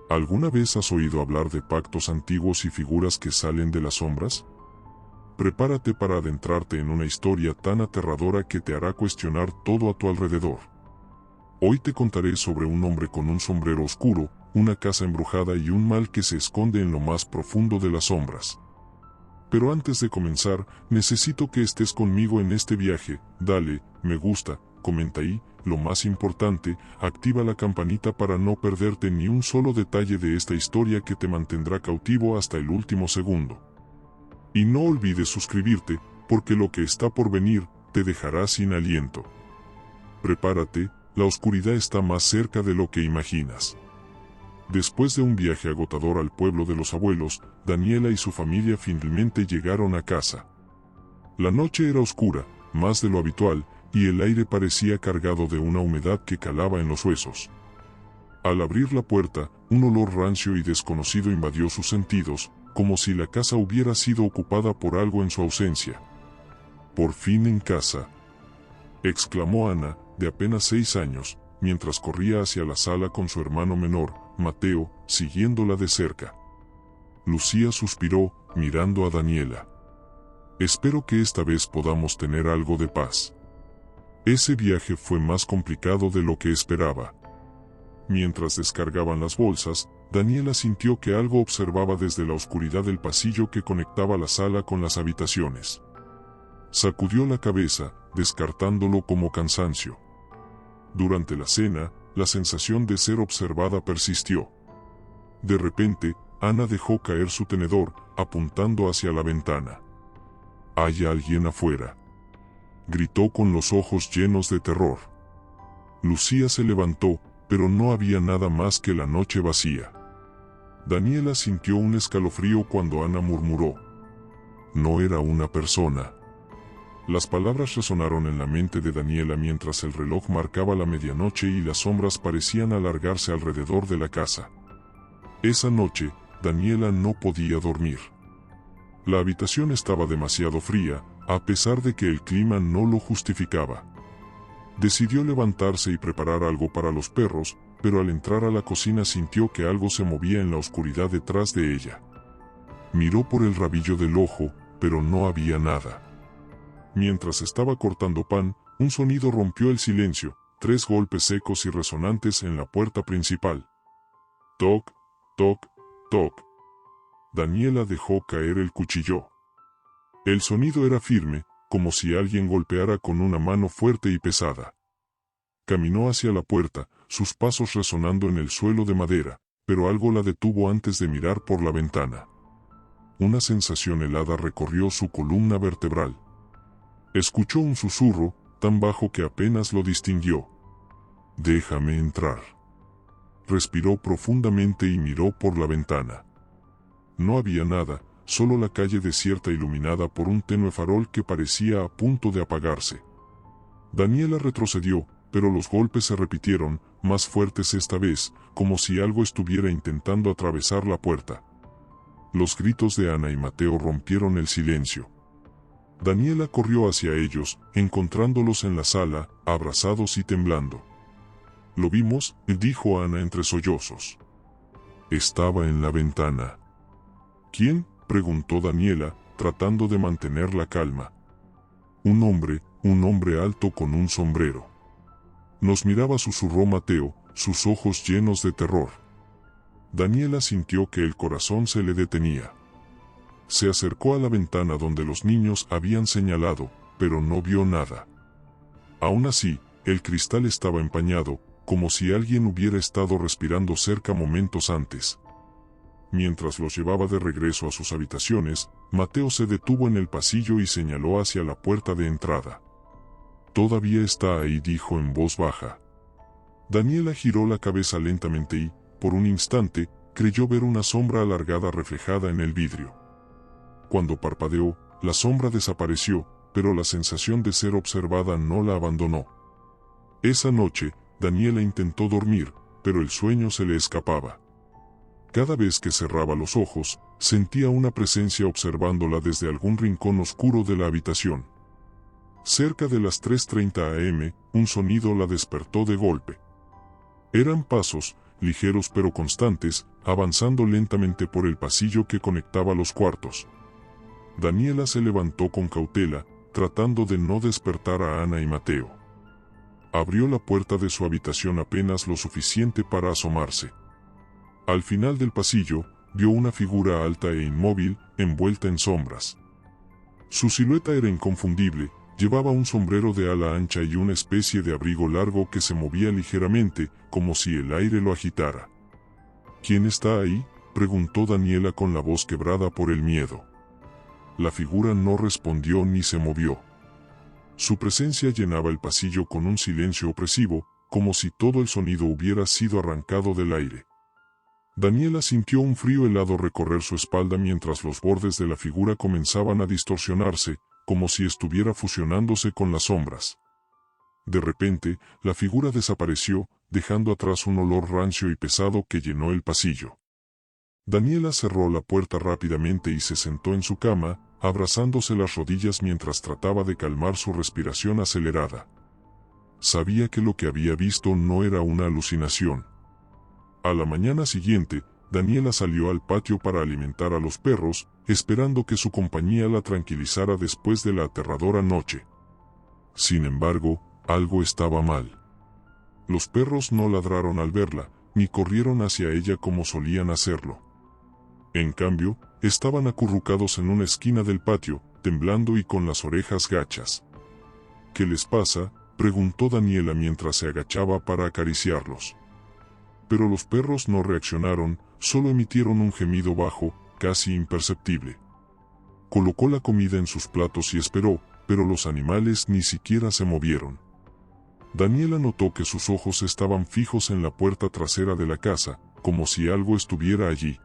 ¿Alguna vez has oído hablar de pactos antiguos y figuras que salen de las sombras? Prepárate para adentrarte en una historia tan aterradora que te hará cuestionar todo a tu alrededor. Hoy te contaré sobre un hombre con un sombrero oscuro, una casa embrujada y un mal que se esconde en lo más profundo de las sombras. Pero antes de comenzar, necesito que estés conmigo en este viaje. Dale, me gusta, comenta y, lo más importante, activa la campanita para no perderte ni un solo detalle de esta historia que te mantendrá cautivo hasta el último segundo. Y no olvides suscribirte, porque lo que está por venir, te dejará sin aliento. Prepárate, la oscuridad está más cerca de lo que imaginas. Después de un viaje agotador al pueblo de los abuelos, Daniela y su familia finalmente llegaron a casa. La noche era oscura, más de lo habitual, y el aire parecía cargado de una humedad que calaba en los huesos. Al abrir la puerta, un olor rancio y desconocido invadió sus sentidos, como si la casa hubiera sido ocupada por algo en su ausencia. «Por fin en casa», exclamó Ana, de apenas 6 años, mientras corría hacia la sala con su hermano menor, Mateo, siguiéndola de cerca. Lucía suspiró, mirando a Daniela. «Espero que esta vez podamos tener algo de paz». Ese viaje fue más complicado de lo que esperaba. Mientras descargaban las bolsas, Daniela sintió que algo observaba desde la oscuridad del pasillo que conectaba la sala con las habitaciones. Sacudió la cabeza, descartándolo como cansancio. Durante la cena, la sensación de ser observada persistió. De repente, Ana dejó caer su tenedor, apuntando hacia la ventana. «¿Hay alguien afuera?», gritó con los ojos llenos de terror. Lucía se levantó, pero no había nada más que la noche vacía. Daniela sintió un escalofrío cuando Ana murmuró: «No era una persona». Las palabras resonaron en la mente de Daniela mientras el reloj marcaba la medianoche y las sombras parecían alargarse alrededor de la casa. Esa noche, Daniela no podía dormir. La habitación estaba demasiado fría, a pesar de que el clima no lo justificaba. Decidió levantarse y preparar algo para los perros, pero al entrar a la cocina sintió que algo se movía en la oscuridad detrás de ella. Miró por el rabillo del ojo, pero no había nada. Mientras estaba cortando pan, un sonido rompió el silencio, 3 golpes secos y resonantes en la puerta principal. Toc, toc, toc. Daniela dejó caer el cuchillo. El sonido era firme, como si alguien golpeara con una mano fuerte y pesada. Caminó hacia la puerta, sus pasos resonando en el suelo de madera, pero algo la detuvo antes de mirar por la ventana. Una sensación helada recorrió su columna vertebral. Escuchó un susurro, tan bajo que apenas lo distinguió. «Déjame entrar». Respiró profundamente y miró por la ventana. No había nada, solo la calle desierta iluminada por un tenue farol que parecía a punto de apagarse. Daniela retrocedió, pero los golpes se repitieron, más fuertes esta vez, como si algo estuviera intentando atravesar la puerta. Los gritos de Ana y Mateo rompieron el silencio. Daniela corrió hacia ellos, encontrándolos en la sala, abrazados y temblando. «Lo vimos», dijo Ana entre sollozos. «Estaba en la ventana». «¿Quién?», preguntó Daniela, tratando de mantener la calma. Un hombre alto con un sombrero. «Nos miraba», susurró Mateo, sus ojos llenos de terror. Daniela sintió que el corazón se le detenía. Se acercó a la ventana donde los niños habían señalado, pero no vio nada. Aún así, el cristal estaba empañado, como si alguien hubiera estado respirando cerca momentos antes. Mientras los llevaba de regreso a sus habitaciones, Mateo se detuvo en el pasillo y señaló hacia la puerta de entrada. «Todavía está ahí», dijo en voz baja. Daniela giró la cabeza lentamente y, por un instante, creyó ver una sombra alargada reflejada en el vidrio. Cuando parpadeó, la sombra desapareció, pero la sensación de ser observada no la abandonó. Esa noche, Daniela intentó dormir, pero el sueño se le escapaba. Cada vez que cerraba los ojos, sentía una presencia observándola desde algún rincón oscuro de la habitación. Cerca de las 3:30 am, un sonido la despertó de golpe. Eran pasos, ligeros pero constantes, avanzando lentamente por el pasillo que conectaba los cuartos. Daniela se levantó con cautela, tratando de no despertar a Ana y Mateo. Abrió la puerta de su habitación apenas lo suficiente para asomarse. Al final del pasillo, vio una figura alta e inmóvil, envuelta en sombras. Su silueta era inconfundible, llevaba un sombrero de ala ancha y una especie de abrigo largo que se movía ligeramente, como si el aire lo agitara. ¿Quién está ahí?, preguntó Daniela con la voz quebrada por el miedo. La figura no respondió ni se movió. Su presencia llenaba el pasillo con un silencio opresivo, como si todo el sonido hubiera sido arrancado del aire. Daniela sintió un frío helado recorrer su espalda mientras los bordes de la figura comenzaban a distorsionarse, como si estuviera fusionándose con las sombras. De repente, la figura desapareció, dejando atrás un olor rancio y pesado que llenó el pasillo. Daniela cerró la puerta rápidamente y se sentó en su cama, abrazándose las rodillas mientras trataba de calmar su respiración acelerada. Sabía que lo que había visto no era una alucinación. A la mañana siguiente, Daniela salió al patio para alimentar a los perros, esperando que su compañía la tranquilizara después de la aterradora noche. Sin embargo, algo estaba mal. Los perros no ladraron al verla, ni corrieron hacia ella como solían hacerlo. En cambio, estaban acurrucados en una esquina del patio, temblando y con las orejas gachas. ¿Qué les pasa?, preguntó Daniela mientras se agachaba para acariciarlos. Pero los perros no reaccionaron, solo emitieron un gemido bajo, casi imperceptible. Colocó la comida en sus platos y esperó, pero los animales ni siquiera se movieron. Daniela notó que sus ojos estaban fijos en la puerta trasera de la casa, como si algo estuviera allí.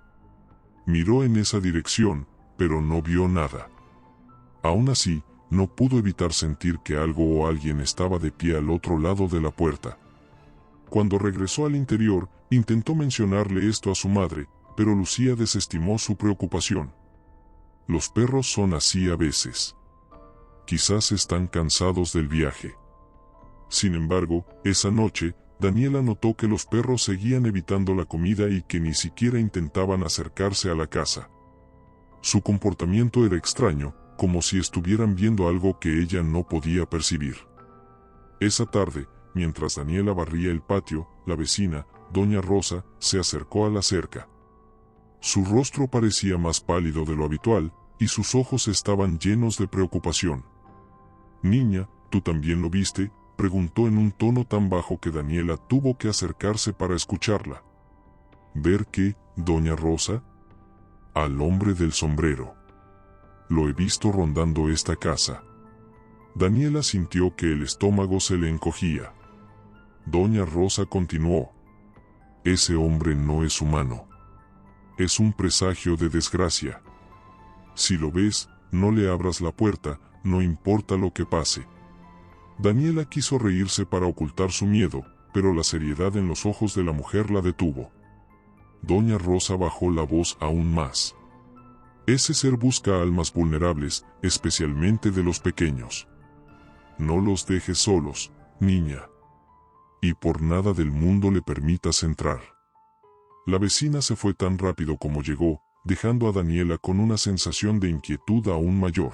Miró en esa dirección, pero no vio nada. Aún así, no pudo evitar sentir que algo o alguien estaba de pie al otro lado de la puerta. Cuando regresó al interior, intentó mencionarle esto a su madre, pero Lucía desestimó su preocupación. Los perros son así a veces. Quizás están cansados del viaje. Sin embargo, esa noche, Daniela notó que los perros seguían evitando la comida y que ni siquiera intentaban acercarse a la casa. Su comportamiento era extraño, como si estuvieran viendo algo que ella no podía percibir. Esa tarde, mientras Daniela barría el patio, la vecina, doña Rosa, se acercó a la cerca. Su rostro parecía más pálido de lo habitual, y sus ojos estaban llenos de preocupación. «Niña, ¿tú también lo viste?», preguntó en un tono tan bajo que Daniela tuvo que acercarse para escucharla. «¿Ver qué, doña Rosa?». «Al hombre del sombrero. Lo he visto rondando esta casa». Daniela sintió que el estómago se le encogía. Doña Rosa continuó: «Ese hombre no es humano. Es un presagio de desgracia. Si lo ves, no le abras la puerta, no importa lo que pase». Daniela quiso reírse para ocultar su miedo, pero la seriedad en los ojos de la mujer la detuvo. Doña Rosa bajó la voz aún más. «Ese ser busca almas vulnerables, especialmente de los pequeños. No los dejes solos, niña. Y por nada del mundo le permitas entrar». La vecina se fue tan rápido como llegó, dejando a Daniela con una sensación de inquietud aún mayor.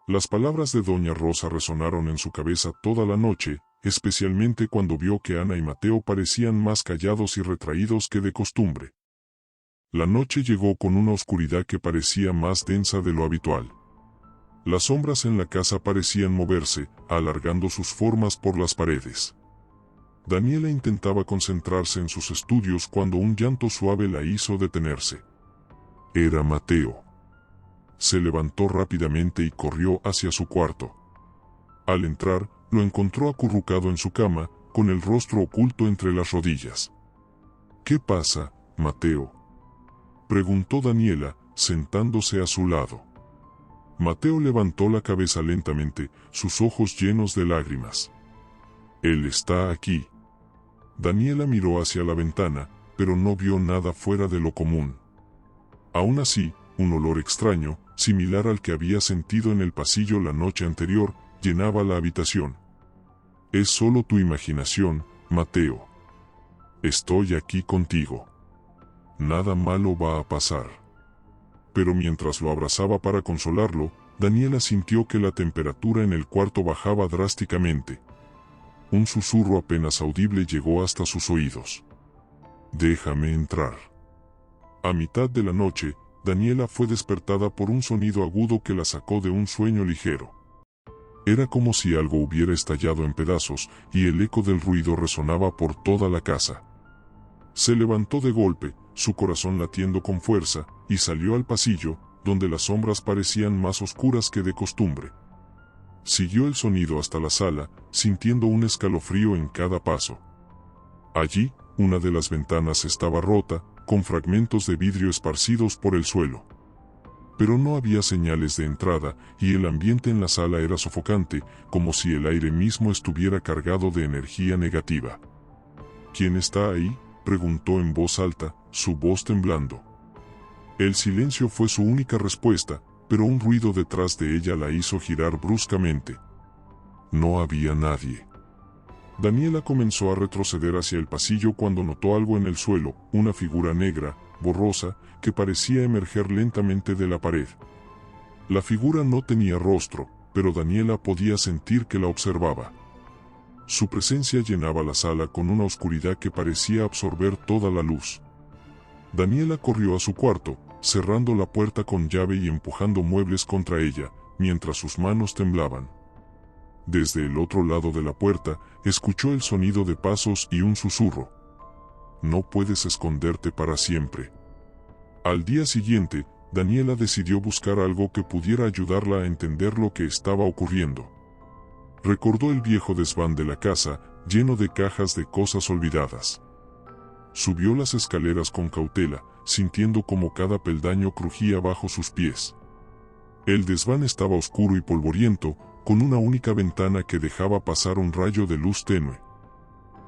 Las palabras de doña Rosa resonaron en su cabeza toda la noche, especialmente cuando vio que Ana y Mateo parecían más callados y retraídos que de costumbre. La noche llegó con una oscuridad que parecía más densa de lo habitual. Las sombras en la casa parecían moverse, alargando sus formas por las paredes. Daniela intentaba concentrarse en sus estudios cuando un llanto suave la hizo detenerse. Era Mateo. Se levantó rápidamente y corrió hacia su cuarto. Al entrar, lo encontró acurrucado en su cama, con el rostro oculto entre las rodillas. «¿Qué pasa, Mateo?», preguntó Daniela, sentándose a su lado. Mateo levantó la cabeza lentamente, sus ojos llenos de lágrimas. «Él está aquí». Daniela miró hacia la ventana, pero no vio nada fuera de lo común. Aún así, un olor extraño, similar al que había sentido en el pasillo la noche anterior, llenaba la habitación. «Es solo tu imaginación, Mateo». Estoy aquí contigo. Nada malo va a pasar. Pero mientras lo abrazaba para consolarlo, Daniela sintió que la temperatura en el cuarto bajaba drásticamente. Un susurro apenas audible llegó hasta sus oídos. Déjame entrar. A mitad de la noche, Daniela fue despertada por un sonido agudo que la sacó de un sueño ligero. Era como si algo hubiera estallado en pedazos, y el eco del ruido resonaba por toda la casa. Se levantó de golpe, su corazón latiendo con fuerza, y salió al pasillo, donde las sombras parecían más oscuras que de costumbre. Siguió el sonido hasta la sala, sintiendo un escalofrío en cada paso. Allí, una de las ventanas estaba rota, con fragmentos de vidrio esparcidos por el suelo. Pero no había señales de entrada, y el ambiente en la sala era sofocante, como si el aire mismo estuviera cargado de energía negativa. ¿Quién está ahí?, preguntó en voz alta, su voz temblando. El silencio fue su única respuesta, pero un ruido detrás de ella la hizo girar bruscamente. No había nadie. Daniela comenzó a retroceder hacia el pasillo cuando notó algo en el suelo, una figura negra, borrosa, que parecía emerger lentamente de la pared. La figura no tenía rostro, pero Daniela podía sentir que la observaba. Su presencia llenaba la sala con una oscuridad que parecía absorber toda la luz. Daniela corrió a su cuarto, cerrando la puerta con llave y empujando muebles contra ella, mientras sus manos temblaban. Desde el otro lado de la puerta, escuchó el sonido de pasos y un susurro. No puedes esconderte para siempre. Al día siguiente, Daniela decidió buscar algo que pudiera ayudarla a entender lo que estaba ocurriendo. Recordó el viejo desván de la casa, lleno de cajas de cosas olvidadas. Subió las escaleras con cautela, sintiendo como cada peldaño crujía bajo sus pies. El desván estaba oscuro y polvoriento, con una única ventana que dejaba pasar un rayo de luz tenue.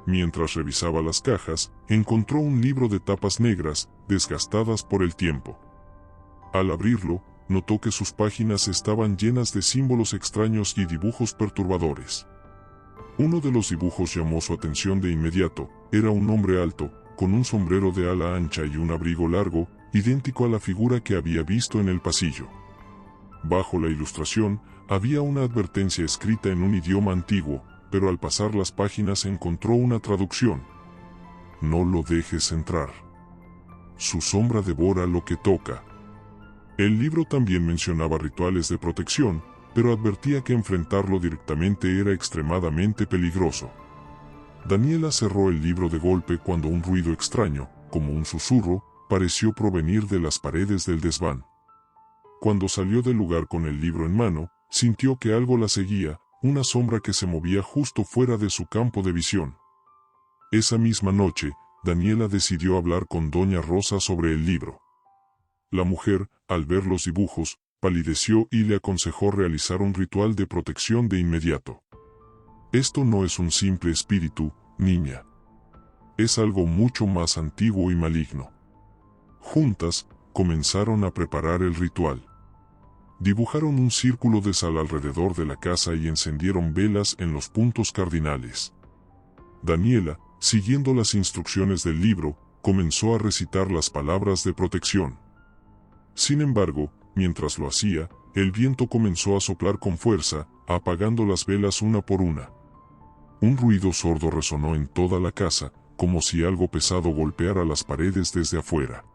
Mientras revisaba las cajas, encontró un libro de tapas negras, desgastadas por el tiempo. Al abrirlo, notó que sus páginas estaban llenas de símbolos extraños y dibujos perturbadores. Uno de los dibujos llamó su atención de inmediato. Era un hombre alto, con un sombrero de ala ancha y un abrigo largo, idéntico a la figura que había visto en el pasillo. Bajo la ilustración, había una advertencia escrita en un idioma antiguo, pero al pasar las páginas encontró una traducción. No lo dejes entrar. Su sombra devora lo que toca. El libro también mencionaba rituales de protección, pero advertía que enfrentarlo directamente era extremadamente peligroso. Daniela cerró el libro de golpe cuando un ruido extraño, como un susurro, pareció provenir de las paredes del desván. Cuando salió del lugar con el libro en mano, sintió que algo la seguía, una sombra que se movía justo fuera de su campo de visión. Esa misma noche, Daniela decidió hablar con Doña Rosa sobre el libro. La mujer, al ver los dibujos, palideció y le aconsejó realizar un ritual de protección de inmediato. Esto no es un simple espíritu, niña. Es algo mucho más antiguo y maligno. Juntas, comenzaron a preparar el ritual. Dibujaron un círculo de sal alrededor de la casa y encendieron velas en los puntos cardinales. Daniela, siguiendo las instrucciones del libro, comenzó a recitar las palabras de protección. Sin embargo, mientras lo hacía, el viento comenzó a soplar con fuerza, apagando las velas una por una. Un ruido sordo resonó en toda la casa, como si algo pesado golpeara las paredes desde afuera.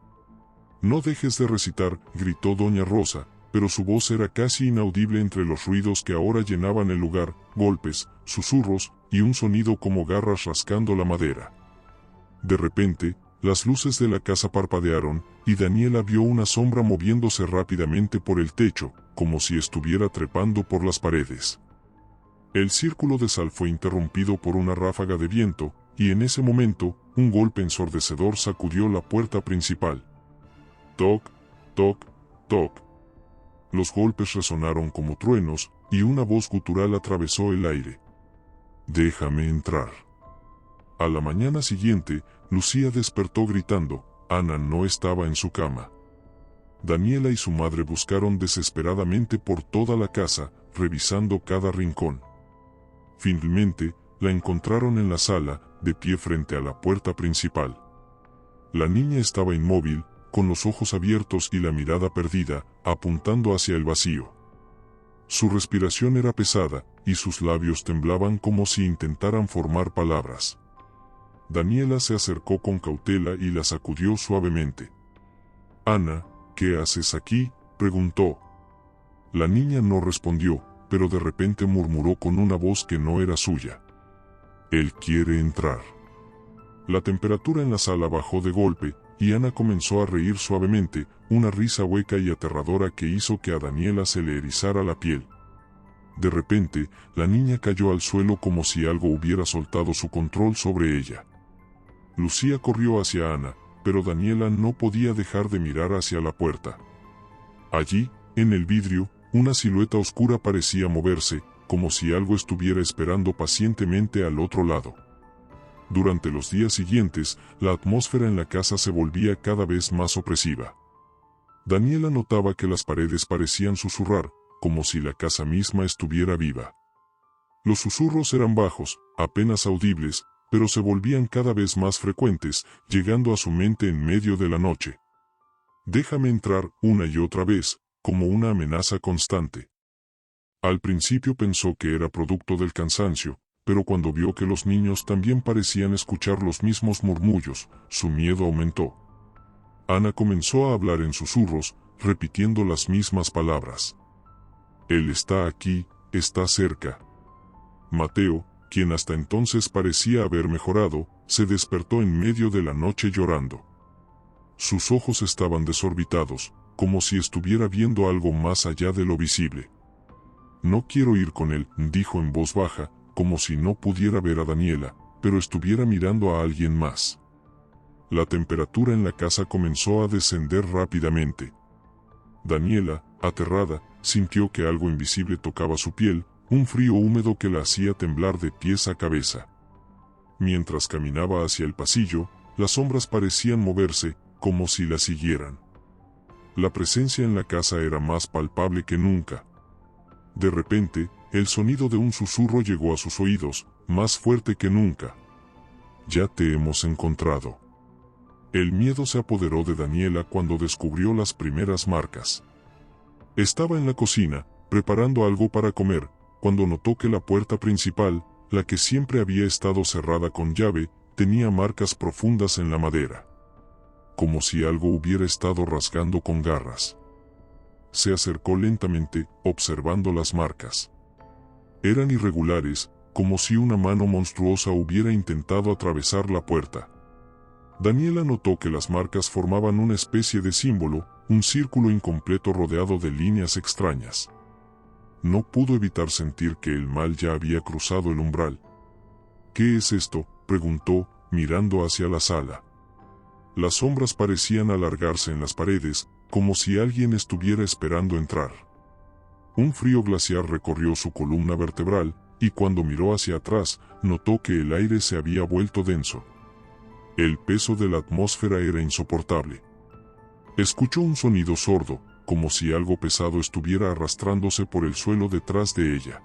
«No dejes de recitar», gritó Doña Rosa, pero su voz era casi inaudible entre los ruidos que ahora llenaban el lugar, golpes, susurros, y un sonido como garras rascando la madera. De repente, las luces de la casa parpadearon, y Daniela vio una sombra moviéndose rápidamente por el techo, como si estuviera trepando por las paredes. El círculo de sal fue interrumpido por una ráfaga de viento, y en ese momento, un golpe ensordecedor sacudió la puerta principal. Toc, toc, toc. Los golpes resonaron como truenos, y una voz gutural atravesó el aire. «Déjame entrar». A la mañana siguiente, Lucía despertó gritando. Ana no estaba en su cama. Daniela y su madre buscaron desesperadamente por toda la casa, revisando cada rincón. Finalmente, la encontraron en la sala, de pie frente a la puerta principal. La niña estaba inmóvil, con los ojos abiertos y la mirada perdida, apuntando hacia el vacío. Su respiración era pesada, y sus labios temblaban como si intentaran formar palabras. Daniela se acercó con cautela y la sacudió suavemente. «Ana, ¿qué haces aquí?», preguntó. La niña no respondió, pero de repente murmuró con una voz que no era suya. «Él quiere entrar». La temperatura en la sala bajó de golpe, y Ana comenzó a reír suavemente, una risa hueca y aterradora que hizo que a Daniela se le erizara la piel. De repente, la niña cayó al suelo como si algo hubiera soltado su control sobre ella. Lucía corrió hacia Ana, pero Daniela no podía dejar de mirar hacia la puerta. Allí, en el vidrio, una silueta oscura parecía moverse, como si algo estuviera esperando pacientemente al otro lado. Durante los días siguientes, la atmósfera en la casa se volvía cada vez más opresiva. Daniela notaba que las paredes parecían susurrar, como si la casa misma estuviera viva. Los susurros eran bajos, apenas audibles, pero se volvían cada vez más frecuentes, llegando a su mente en medio de la noche. «Déjame entrar», una y otra vez, como una amenaza constante. Al principio pensó que era producto del cansancio, pero cuando vio que los niños también parecían escuchar los mismos murmullos, su miedo aumentó. Ana comenzó a hablar en susurros, repitiendo las mismas palabras. «Él está aquí, está cerca». Mateo, quien hasta entonces parecía haber mejorado, se despertó en medio de la noche llorando. Sus ojos estaban desorbitados, como si estuviera viendo algo más allá de lo visible. «No quiero ir con él», dijo en voz baja, como si no pudiera ver a Daniela, pero estuviera mirando a alguien más. La temperatura en la casa comenzó a descender rápidamente. Daniela, aterrada, sintió que algo invisible tocaba su piel, un frío húmedo que la hacía temblar de pies a cabeza. Mientras caminaba hacia el pasillo, las sombras parecían moverse, como si la siguieran. La presencia en la casa era más palpable que nunca. De repente, el sonido de un susurro llegó a sus oídos, más fuerte que nunca. «Ya te hemos encontrado». El miedo se apoderó de Daniela cuando descubrió las primeras marcas. Estaba en la cocina, preparando algo para comer, cuando notó que la puerta principal, la que siempre había estado cerrada con llave, tenía marcas profundas en la madera. Como si algo hubiera estado rasgando con garras. Se acercó lentamente, observando las marcas. Eran irregulares, como si una mano monstruosa hubiera intentado atravesar la puerta. Daniela notó que las marcas formaban una especie de símbolo, un círculo incompleto rodeado de líneas extrañas. No pudo evitar sentir que el mal ya había cruzado el umbral. «¿Qué es esto?», preguntó, mirando hacia la sala. Las sombras parecían alargarse en las paredes, como si alguien estuviera esperando entrar. Un frío glaciar recorrió su columna vertebral, y cuando miró hacia atrás, notó que el aire se había vuelto denso. El peso de la atmósfera era insoportable. Escuchó un sonido sordo, como si algo pesado estuviera arrastrándose por el suelo detrás de ella.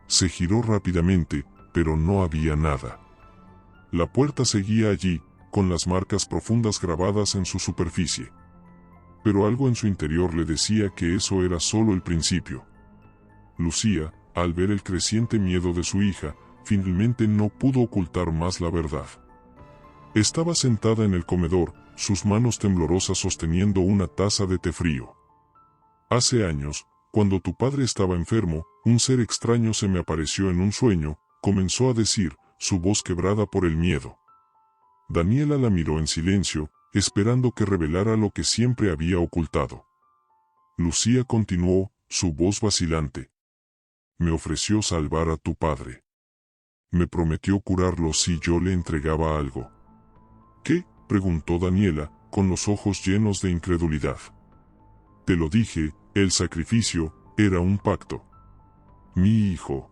Se giró rápidamente, pero no había nada. La puerta seguía allí, con las marcas profundas grabadas en su superficie. Pero algo en su interior le decía que eso era solo el principio. Lucía, al ver el creciente miedo de su hija, finalmente no pudo ocultar más la verdad. Estaba sentada en el comedor, sus manos temblorosas sosteniendo una taza de té frío. «Hace años, cuando tu padre estaba enfermo, un ser extraño se me apareció en un sueño», comenzó a decir, su voz quebrada por el miedo. Daniela la miró en silencio, esperando que revelara lo que siempre había ocultado. Lucía continuó, su voz vacilante. «Me ofreció salvar a tu padre. Me prometió curarlo si yo le entregaba algo». «¿Qué?», preguntó Daniela, con los ojos llenos de incredulidad. «Te lo dije, el sacrificio era un pacto. Mi hijo.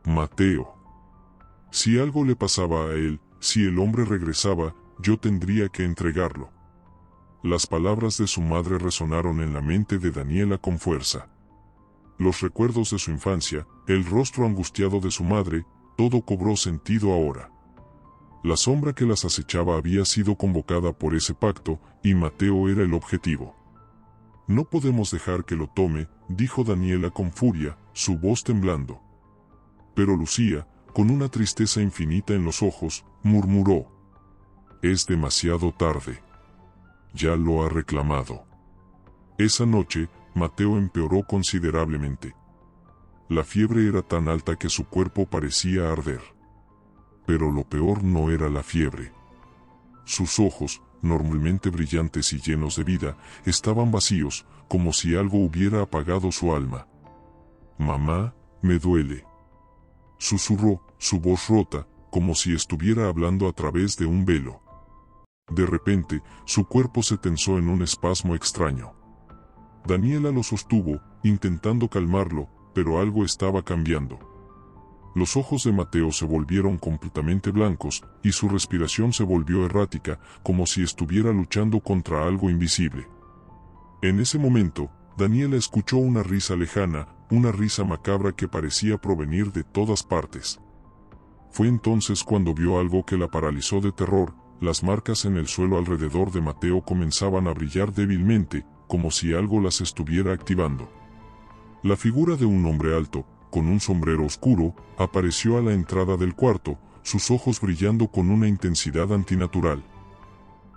Mateo. Si algo le pasaba a él, si el hombre regresaba, yo tendría que entregarlo». Las palabras de su madre resonaron en la mente de Daniela con fuerza. Los recuerdos de su infancia, el rostro angustiado de su madre, Todo cobró sentido ahora. La sombra que las acechaba había sido convocada por ese pacto, y Mateo era el objetivo. No podemos dejar que lo tome, dijo Daniela con furia, su voz temblando. Pero Lucía, con una tristeza infinita en los ojos, murmuró: es demasiado tarde. Ya lo ha reclamado. Esa noche, Mateo empeoró considerablemente. La fiebre era tan alta que su cuerpo parecía arder. Pero lo peor no era la fiebre. Sus ojos, normalmente brillantes y llenos de vida, estaban vacíos, como si algo hubiera apagado su alma. «Mamá, me duele», susurró, su voz rota, como si estuviera hablando a través de un velo. De repente, su cuerpo se tensó en un espasmo extraño. Daniela lo sostuvo, intentando calmarlo, pero algo estaba cambiando. Los ojos de Mateo se volvieron completamente blancos, y su respiración se volvió errática, como si estuviera luchando contra algo invisible. En ese momento, Daniela escuchó una risa lejana, una risa macabra que parecía provenir de todas partes. Fue entonces cuando vio algo que la paralizó de terror. Las marcas en el suelo alrededor de Mateo comenzaban a brillar débilmente, como si algo las estuviera activando. La figura de un hombre alto, con un sombrero oscuro, apareció a la entrada del cuarto, sus ojos brillando con una intensidad antinatural.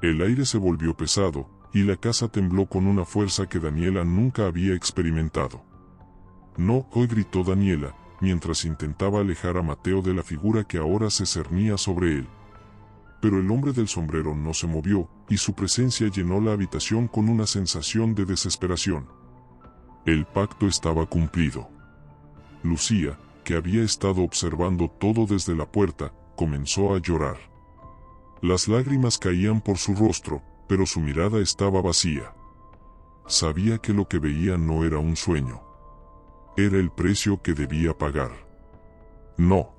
El aire se volvió pesado, y la casa tembló con una fuerza que Daniela nunca había experimentado. «No», hoy gritó Daniela, mientras intentaba alejar a Mateo de la figura que ahora se cernía sobre él. Pero el hombre del sombrero no se movió, y su presencia llenó la habitación con una sensación de desesperación. El pacto estaba cumplido. Lucía, que había estado observando todo desde la puerta, comenzó a llorar. Las lágrimas caían por su rostro, pero su mirada estaba vacía. Sabía que lo que veía no era un sueño. Era el precio que debía pagar. «No.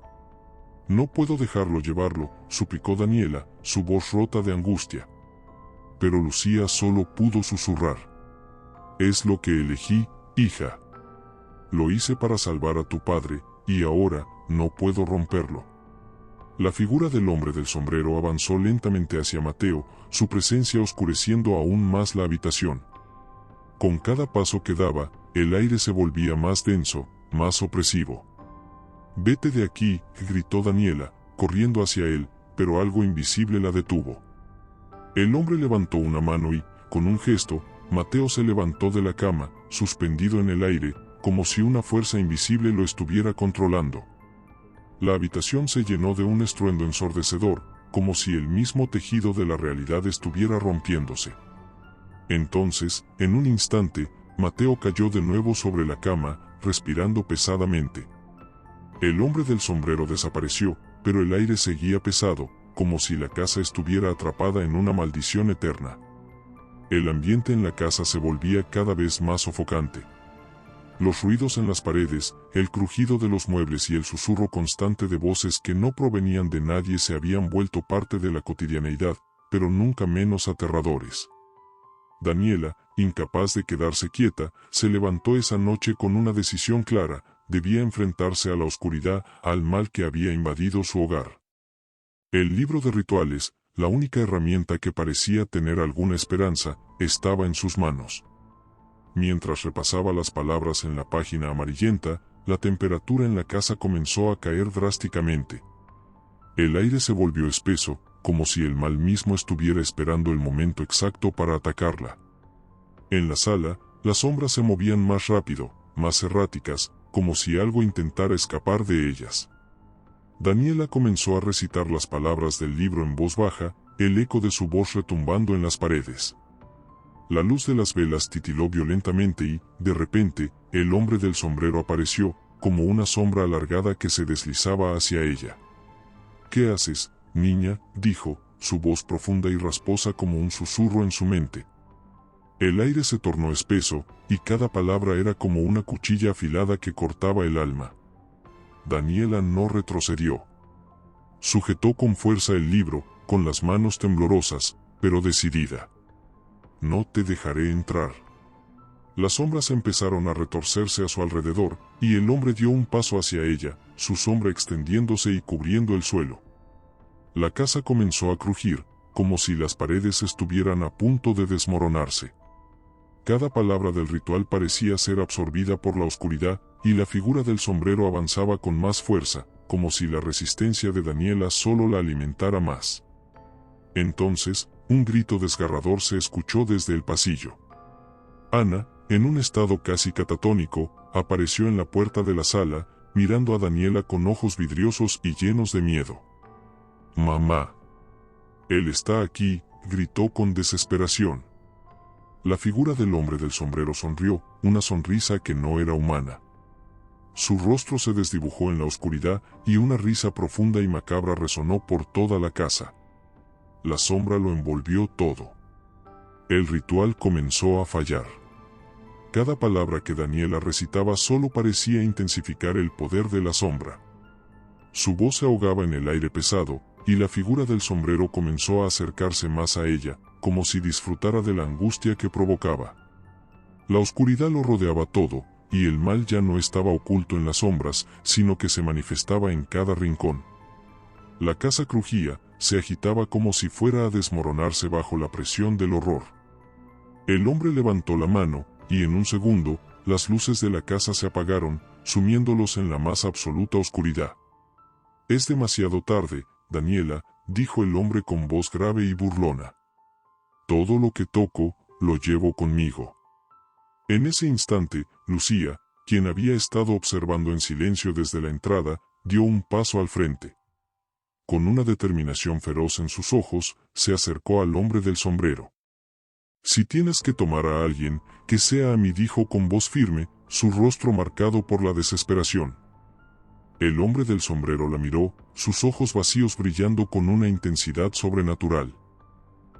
No puedo dejarlo llevarlo», suplicó Daniela, su voz rota de angustia. Pero Lucía solo pudo susurrar: «Es lo que elegí, hija. Lo hice para salvar a tu padre, y ahora no puedo romperlo». La figura del hombre del sombrero avanzó lentamente hacia Mateo, su presencia oscureciendo aún más la habitación. Con cada paso que daba, el aire se volvía más denso, más opresivo. «Vete de aquí», gritó Daniela, corriendo hacia él, pero algo invisible la detuvo. El hombre levantó una mano y, con un gesto, Mateo se levantó de la cama, suspendido en el aire, como si una fuerza invisible lo estuviera controlando. La habitación se llenó de un estruendo ensordecedor, como si el mismo tejido de la realidad estuviera rompiéndose. Entonces, en un instante, Mateo cayó de nuevo sobre la cama, respirando pesadamente. El hombre del sombrero desapareció, pero el aire seguía pesado, como si la casa estuviera atrapada en una maldición eterna. El ambiente en la casa se volvía cada vez más sofocante. Los ruidos en las paredes, el crujido de los muebles y el susurro constante de voces que no provenían de nadie se habían vuelto parte de la cotidianeidad, pero nunca menos aterradores. Daniela, incapaz de quedarse quieta, se levantó esa noche con una decisión clara: debía enfrentarse a la oscuridad, al mal que había invadido su hogar. El libro de rituales, la única herramienta que parecía tener alguna esperanza, estaba en sus manos. Mientras repasaba las palabras en la página amarillenta, la temperatura en la casa comenzó a caer drásticamente. El aire se volvió espeso, como si el mal mismo estuviera esperando el momento exacto para atacarla. En la sala, las sombras se movían más rápido, más erráticas, como si algo intentara escapar de ellas. Daniela comenzó a recitar las palabras del libro en voz baja, el eco de su voz retumbando en las paredes. La luz de las velas titiló violentamente y, de repente, el hombre del sombrero apareció, como una sombra alargada que se deslizaba hacia ella. «¿Qué haces, niña?», dijo, su voz profunda y rasposa como un susurro en su mente. El aire se tornó espeso, y cada palabra era como una cuchilla afilada que cortaba el alma. Daniela no retrocedió. Sujetó con fuerza el libro, con las manos temblorosas, pero decidida. «No te dejaré entrar». Las sombras empezaron a retorcerse a su alrededor, y el hombre dio un paso hacia ella, su sombra extendiéndose y cubriendo el suelo. La casa comenzó a crujir, como si las paredes estuvieran a punto de desmoronarse. Cada palabra del ritual parecía ser absorbida por la oscuridad, y la figura del sombrero avanzaba con más fuerza, como si la resistencia de Daniela solo la alimentara más. Entonces, un grito desgarrador se escuchó desde el pasillo. Ana, en un estado casi catatónico, apareció en la puerta de la sala, mirando a Daniela con ojos vidriosos y llenos de miedo. «Mamá. Él está aquí», gritó con desesperación. La figura del hombre del sombrero sonrió, una sonrisa que no era humana. Su rostro se desdibujó en la oscuridad y una risa profunda y macabra resonó por toda la casa. La sombra lo envolvió todo. El ritual comenzó a fallar. Cada palabra que Daniela recitaba solo parecía intensificar el poder de la sombra. Su voz se ahogaba en el aire pesado, y la figura del sombrero comenzó a acercarse más a ella, como si disfrutara de la angustia que provocaba. La oscuridad lo rodeaba todo, y el mal ya no estaba oculto en las sombras, sino que se manifestaba en cada rincón. La casa crujía, se agitaba como si fuera a desmoronarse bajo la presión del horror. El hombre levantó la mano, y en un segundo, las luces de la casa se apagaron, sumiéndolos en la más absoluta oscuridad. «Es demasiado tarde, Daniela», dijo el hombre con voz grave y burlona. «Todo lo que toco, lo llevo conmigo». En ese instante, Lucía, quien había estado observando en silencio desde la entrada, dio un paso al frente. Con una determinación feroz en sus ojos, se acercó al hombre del sombrero. «Si tienes que tomar a alguien, que sea a mí», dijo con voz firme, su rostro marcado por la desesperación. El hombre del sombrero la miró, sus ojos vacíos brillando con una intensidad sobrenatural.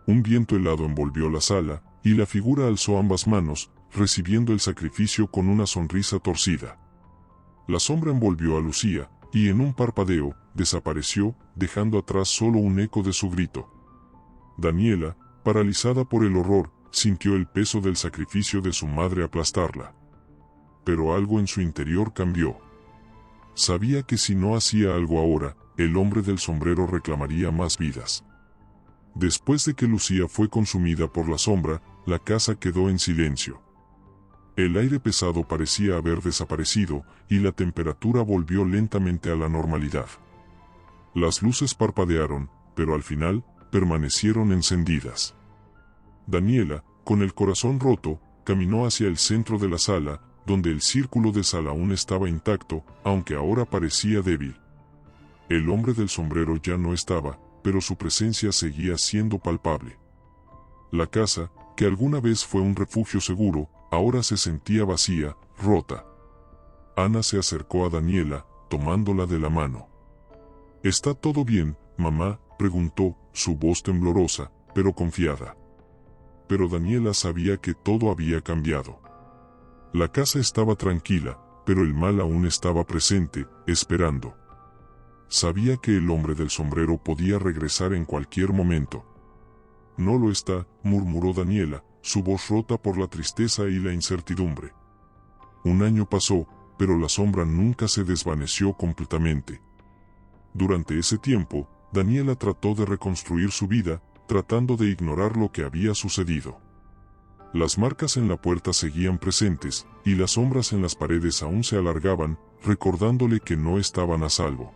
Un viento helado envolvió la sala, y la figura alzó ambas manos, recibiendo el sacrificio con una sonrisa torcida. La sombra envolvió a Lucía, y en un parpadeo, desapareció, dejando atrás solo un eco de su grito. Daniela, paralizada por el horror, sintió el peso del sacrificio de su madre aplastarla. Pero algo en su interior cambió. Sabía que si no hacía algo ahora, el hombre del sombrero reclamaría más vidas. Después de que Lucía fue consumida por la sombra, la casa quedó en silencio. El aire pesado parecía haber desaparecido, y la temperatura volvió lentamente a la normalidad. Las luces parpadearon, pero al final, permanecieron encendidas. Daniela, con el corazón roto, caminó hacia el centro de la sala, donde el círculo de sal aún estaba intacto, aunque ahora parecía débil. El hombre del sombrero ya no estaba, pero su presencia seguía siendo palpable. La casa, que alguna vez fue un refugio seguro, ahora se sentía vacía, rota. Ana se acercó a Daniela, tomándola de la mano. «¿Está todo bien, mamá?», preguntó, su voz temblorosa, pero confiada. Pero Daniela sabía que todo había cambiado. La casa estaba tranquila, pero el mal aún estaba presente, esperando. Sabía que el hombre del sombrero podía regresar en cualquier momento. «No lo está», murmuró Daniela, su voz rota por la tristeza y la incertidumbre. Un año pasó, pero la sombra nunca se desvaneció completamente. Durante ese tiempo, Daniela trató de reconstruir su vida, tratando de ignorar lo que había sucedido. Las marcas en la puerta seguían presentes, y las sombras en las paredes aún se alargaban, recordándole que no estaban a salvo.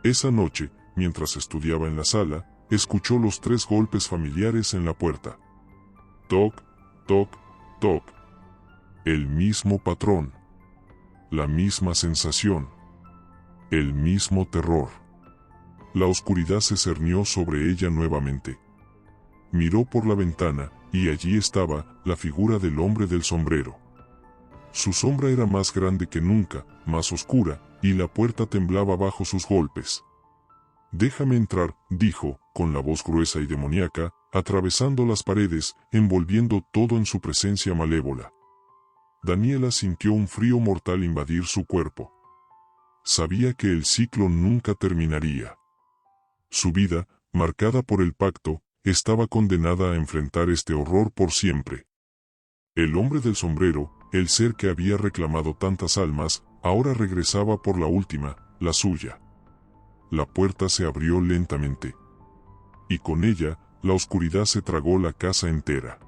Esa noche, mientras estudiaba en la sala, escuchó los 3 golpes familiares en la puerta. Toc, toc, toc. El mismo patrón. La misma sensación. El mismo terror. La oscuridad se cernió sobre ella nuevamente. Miró por la ventana, y allí estaba la figura del hombre del sombrero. Su sombra era más grande que nunca, más oscura, y la puerta temblaba bajo sus golpes. «Déjame entrar», dijo, con la voz gruesa y demoníaca, atravesando las paredes, envolviendo todo en su presencia malévola. Daniela sintió un frío mortal invadir su cuerpo. Sabía que el ciclo nunca terminaría. Su vida, marcada por el pacto, estaba condenada a enfrentar este horror por siempre. El hombre del sombrero, el ser que había reclamado tantas almas, ahora regresaba por la última, la suya. La puerta se abrió lentamente. Y con ella, la oscuridad se tragó la casa entera.